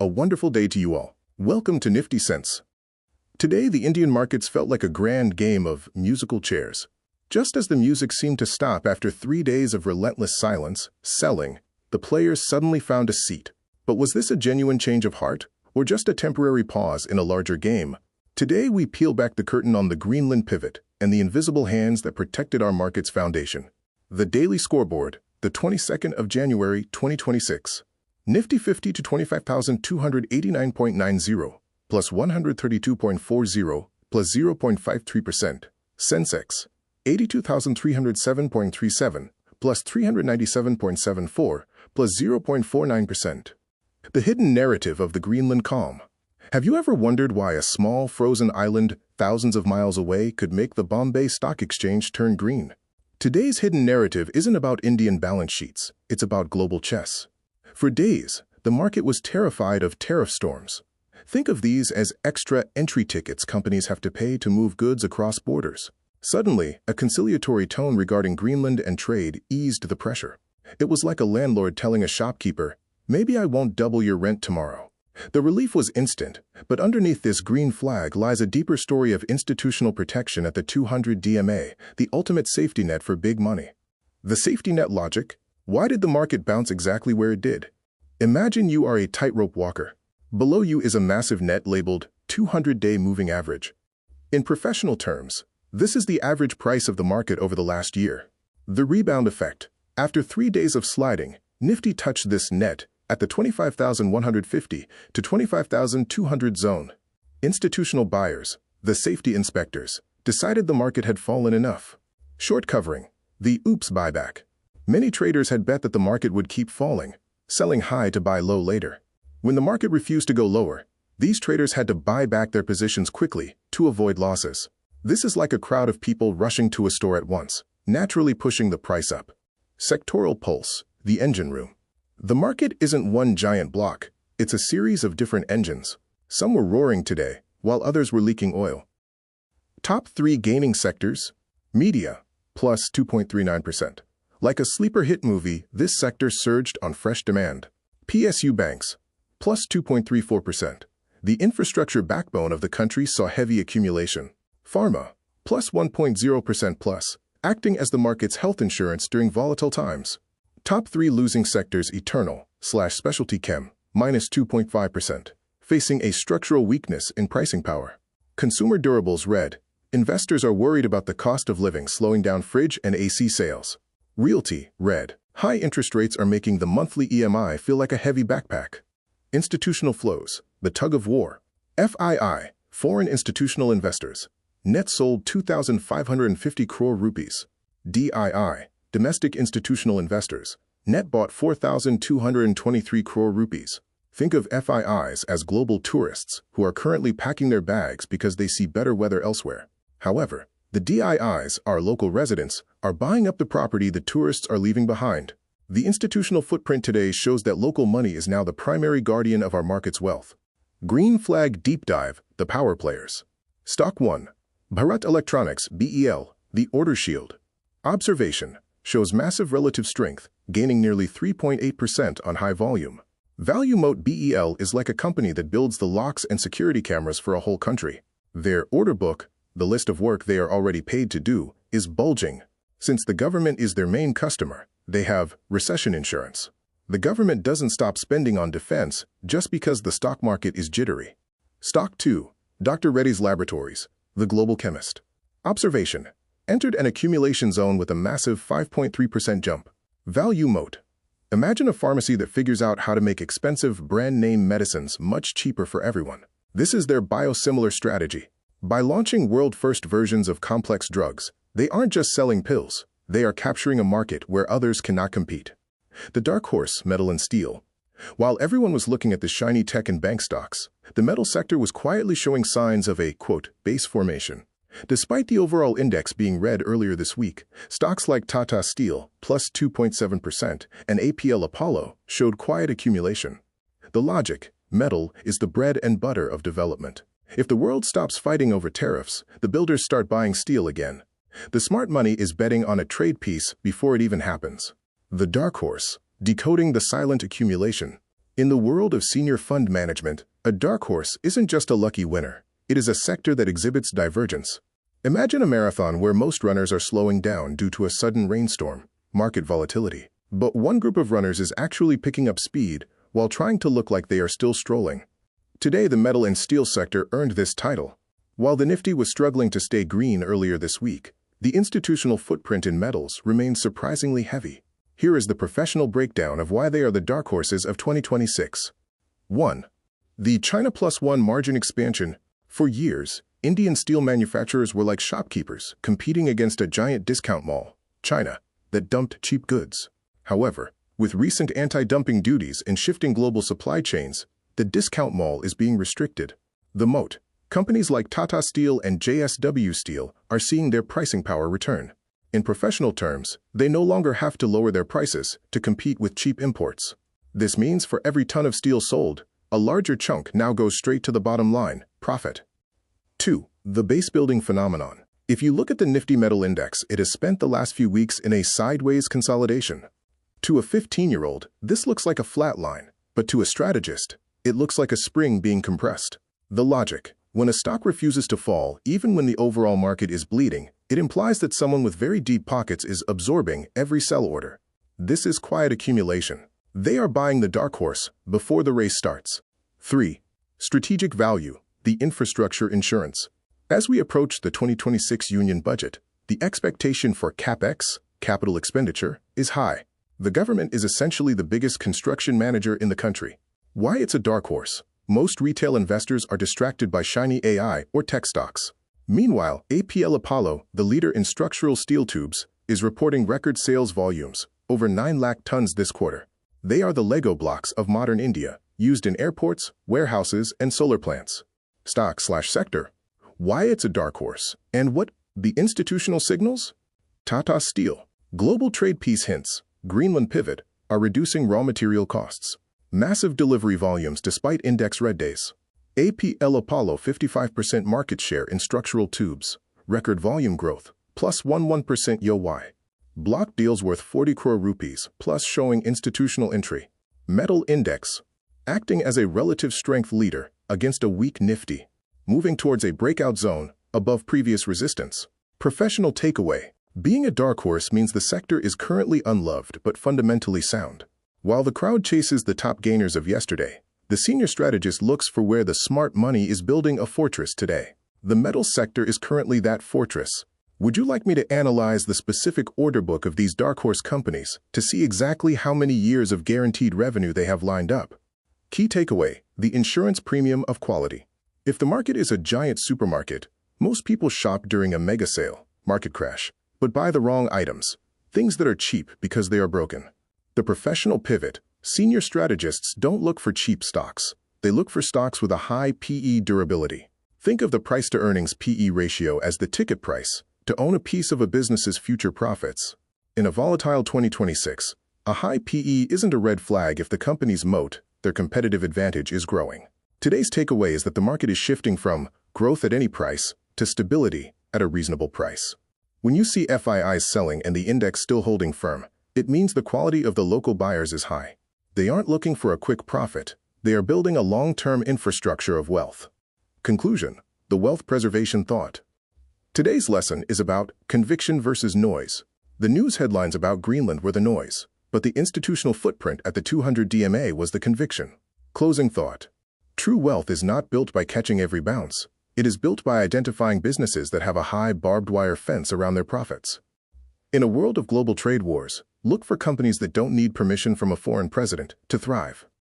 A wonderful day to you all. Welcome to Nifty Sense. Today, the Indian markets felt like a grand game of musical chairs. Just as the music seemed to stop after 3 days of relentless silence, selling, the players suddenly found a seat. But was this a genuine change of heart, or just a temporary pause in a larger game? Today, we peel back the curtain on the Greenland pivot and the invisible hands that protected our market's foundation. The daily scoreboard, the 22nd of January, 2026. Nifty 50 to 25,289.90, plus 132.40, plus 0.53%. Sensex, 82,307.37, plus 397.74, plus 0.49%. The hidden narrative of the Greenland calm. Have you ever wondered why a small, frozen island thousands of miles away could make the Bombay Stock Exchange turn green? Today's hidden narrative isn't about Indian balance sheets, it's about global chess. For days, the market was terrified of tariff storms. Think of these as extra entry tickets companies have to pay to move goods across borders. Suddenly, a conciliatory tone regarding Greenland and trade eased the pressure. It was like a landlord telling a shopkeeper, "Maybe I won't double your rent tomorrow." The relief was instant, but underneath this green flag lies a deeper story of institutional protection at the 200 DMA, the ultimate safety net for big money. The safety net logic? Why did the market bounce exactly where it did? Imagine you are a tightrope walker. Below you is a massive net labeled 200-day moving average. In professional terms, this is the average price of the market over the last year. The rebound effect. After 3 days of sliding, Nifty touched this net at the 25,150 to 25,200 zone. Institutional buyers, the safety inspectors, decided the market had fallen enough. Short covering. The oops buyback. Many traders had bet that the market would keep falling, selling high to buy low later. When the market refused to go lower, these traders had to buy back their positions quickly to avoid losses. This is like a crowd of people rushing to a store at once, naturally pushing the price up. Sectoral pulse, the engine room. The market isn't one giant block, it's a series of different engines. Some were roaring today, while others were leaking oil. Top 3 gaining sectors. Media, plus 2.39%. Like a sleeper hit movie, this sector surged on fresh demand. PSU banks, plus 2.34%. The infrastructure backbone of the country saw heavy accumulation. Pharma, plus 1.0% plus, acting as the market's health insurance during volatile times. Top 3 losing sectors Eternal/specialty chem, minus 2.5%, facing a structural weakness in pricing power. Consumer durables red. Investors are worried about the cost of living slowing down fridge and AC sales. Realty, red. High interest rates are making the monthly EMI feel like a heavy backpack. Institutional flows, the tug of war. FII, foreign institutional investors. Net sold 2,550 crore rupees. DII, domestic institutional investors. Net bought 4,223 crore rupees. Think of FIIs as global tourists who are currently packing their bags because they see better weather elsewhere. However, the DIIs, our local residents, are buying up the property the tourists are leaving behind. The institutional footprint today shows that local money is now the primary guardian of our market's wealth. Green flag deep dive, the power players. Stock 1. Bharat Electronics, BEL, the order shield. Observation, shows massive relative strength, gaining nearly 3.8% on high volume. Value moat BEL is like a company that builds the locks and security cameras for a whole country. Their order book, the list of work they are already paid to do, is bulging. Since the government is their main customer, they have recession insurance. The government doesn't stop spending on defense just because the stock market is jittery. Stock 2. Dr. Reddy's Laboratories, the global chemist. Observation, entered an accumulation zone with a massive 5.3% jump. Value moat. Imagine a pharmacy that figures out how to make expensive brand-name medicines much cheaper for everyone. This is their biosimilar strategy. By launching world-first versions of complex drugs, they aren't just selling pills, they are capturing a market where others cannot compete. The dark horse, metal and steel. While everyone was looking at the shiny tech and bank stocks, the metal sector was quietly showing signs of a, quote, base formation. Despite the overall index being red earlier this week, stocks like Tata Steel, plus 2.7%, and APL Apollo showed quiet accumulation. The logic, metal, is the bread and butter of development. If the world stops fighting over tariffs, the builders start buying steel again. The smart money is betting on a trade peace before it even happens. The dark horse, decoding the silent accumulation. In the world of senior fund management, a dark horse isn't just a lucky winner. It is a sector that exhibits divergence. Imagine a marathon where most runners are slowing down due to a sudden rainstorm, market volatility. But one group of runners is actually picking up speed while trying to look like they are still strolling. Today, the metal and steel sector earned this title. While the Nifty was struggling to stay green earlier this week, the institutional footprint in metals remains surprisingly heavy. Here is the professional breakdown of why they are the dark horses of 2026. 1. The China Plus One margin expansion. For years, Indian steel manufacturers were like shopkeepers competing against a giant discount mall, China, that dumped cheap goods. However, with recent anti-dumping duties and shifting global supply chains, the discount mall is being restricted. The moat. Companies like Tata Steel and JSW Steel are seeing their pricing power return. In professional terms, they no longer have to lower their prices to compete with cheap imports. This means for every ton of steel sold, a larger chunk now goes straight to the bottom line, profit. 2. The base building phenomenon. If you look at the Nifty Metal Index, it has spent the last few weeks in a sideways consolidation. To a 15-year-old, this looks like a flat line, but to a strategist, it looks like a spring being compressed. The logic: when a stock refuses to fall, even when the overall market is bleeding, it implies that someone with very deep pockets is absorbing every sell order. This is quiet accumulation. They are buying the dark horse before the race starts. 3. Strategic value, the infrastructure insurance. As we approach the 2026 union budget, the expectation for CapEx, capital expenditure, is high. The government is essentially the biggest construction manager in the country. Why it's a dark horse? Most retail investors are distracted by shiny AI or tech stocks. Meanwhile, BEL Apollo, the leader in structural steel tubes, is reporting record sales volumes, over 9 lakh tons this quarter. They are the Lego blocks of modern India, used in airports, warehouses, and solar plants. Stock/sector. Why it's a dark horse, and what the institutional signals? Tata Steel. Global trade peace hints. Greenland pivot are reducing raw material costs. Massive delivery volumes despite index red days. BEL Apollo 55% market share in structural tubes. Record volume growth, plus 11% YoY. Block deals worth 40 crore rupees, plus showing institutional entry. Metal index. Acting as a relative strength leader against a weak Nifty. Moving towards a breakout zone above previous resistance. Professional takeaway. Being a dark horse means the sector is currently unloved but fundamentally sound. While the crowd chases the top gainers of yesterday, the senior strategist looks for where the smart money is building a fortress today. The metal sector is currently that fortress. Would you like me to analyze the specific order book of these dark horse companies to see exactly how many years of guaranteed revenue they have lined up? Key takeaway: the insurance premium of quality. If the market is a giant supermarket, most people shop during a mega sale, market crash, but buy the wrong items, things that are cheap because they are broken. The professional pivot. Senior strategists don't look for cheap stocks. They look for stocks with a high PE durability. Think of the price-to-earnings PE ratio as the ticket price to own a piece of a business's future profits. In a volatile 2026, a high PE isn't a red flag if the company's moat, their competitive advantage, is growing. Today's takeaway is that the market is shifting from growth at any price to stability at a reasonable price. When you see FIIs selling and the index still holding firm, it means the quality of the local buyers is high. They aren't looking for a quick profit. They are building a long-term infrastructure of wealth. Conclusion: the wealth preservation thought. Today's lesson is about conviction versus noise. The news headlines about Greenland were the noise, but the institutional footprint at the 200 DMA was the conviction. Closing thought. True wealth is not built by catching every bounce. It is built by identifying businesses that have a high barbed wire fence around their profits. In a world of global trade wars, look for companies that don't need permission from a foreign president to thrive.